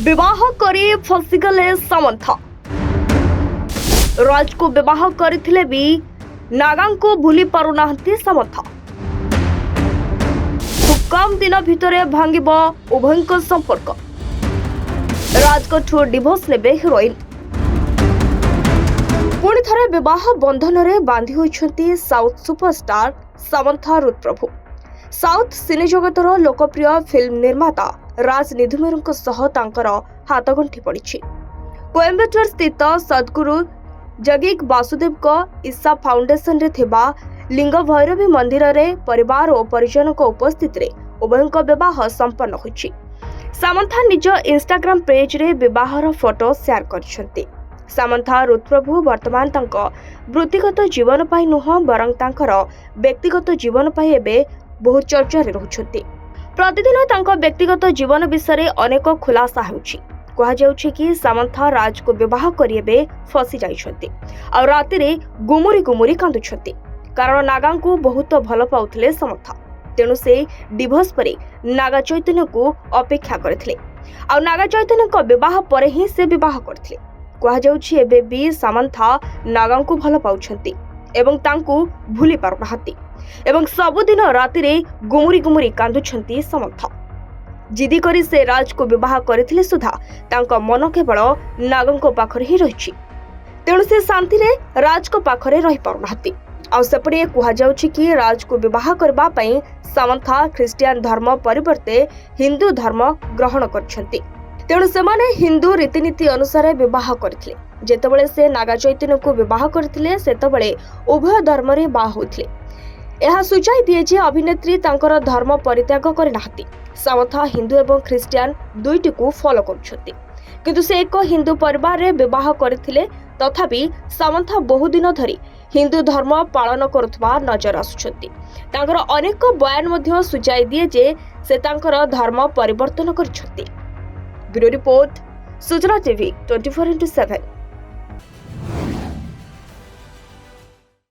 विवाह करे फसीगले सामंत। राज को विवाह करथिले भी नागा को भूली पारुनाहांती सामंत। खूब कम दिन भितरे भांगिब उभयଙ୍କ संपर्क। राजकोट डिवोर्स नेबे हिरोइन। पुणी थरे विवाह बंधन रे बांधी होइछंती साउथ सुपरस्टार सामंथा रुद्रप्रभु। साउथ सिने जगतर लोकप्रिय फिल्म निर्माता राज निधुमेरुଙ୍କ सह तांकर हाथगंठी पड़िछि। कोयम्बटूर स्थित सद्गुरु जगिग वासुदेव को ईसा फाउंडेशन रे थिबा लिंग भैरवी मंदिर रे परिवार और परिजन को उपस्थित रे उभयଙ୍କ विवाह संपन्न होइछि। सामंथा निज इंस्टाग्राम पेज रे विवाहर फोटो शेयर करछंती। सामंथा रुद्रप्रभु वर्तमान तांको वृत्तिगत जीवन पाई नुह बरं तांकर व्यक्तिगत जीवन पाई एबे बहुत चर्चा रे रहउछंती। प्रतिदिन तांको व्यक्तिगत जीवन विषय अनेक खुलासा होउछि। कहा जाउछि कि सामंथा राज को विवाह करिएबे फसी जाइछंती और राति रे गुमुरी गुमुरी कांदुछंती कारण नागा को बहुत भल पाउथले सामंथा। तेणु से डिवोर्स परे नागा चैतन्य को अपेक्षा करथिले और नागा चैतन्य को विवाह परे ही से विवाह करथिले। कहा जाउछि एबे भी सामंथा नागा को भल पाउछंती एवं तांको भूली पारुनाहांती एवं सबुदिन राति रे गुमुरी गुमुरी कांदुछंती सामंथा। जिदी करी से राज को विवाह करथिले सुधा तांको मन केवल नागंको पाखरे ही रहिछि। तेणु से शांति रे राज को पाखरे रहि पारुनाहांती। आ सेपटे कहा जाउछि कि राज को विवाह करबा पई सामंथा ख्रिस्टियन धर्म परिवर्ते हिंदू धर्म ग्रहण करछंती। तेणु सेमाने हिंदू रीतिनीति अनुसार विवाह करथिले। जेतेबेले से नागा चैतन्य को विवाह करथिले सेतेबेले उभय धर्म रे बाह होथिले। यह सूचाई दिए जे अभिनेत्री तांकर धर्म परित्याग करनाहांती। सामंथा हिंदू एवं ख्रिस्टियन दुईटी को फॉलो करछंती किंतु से एक हिंदू परिवार रे विवाह करथिले। तथापि सामंथा बहुदिन धरी हिंदू धर्म पालन करुथबा नजर आसुछंती। तांकर अनेक बयान मध्य सूचाई दिए जे से तांकर धर्म परिवर्तन करछंती। ब्यूरो रिपोर्ट सूचना टीवी 24x7।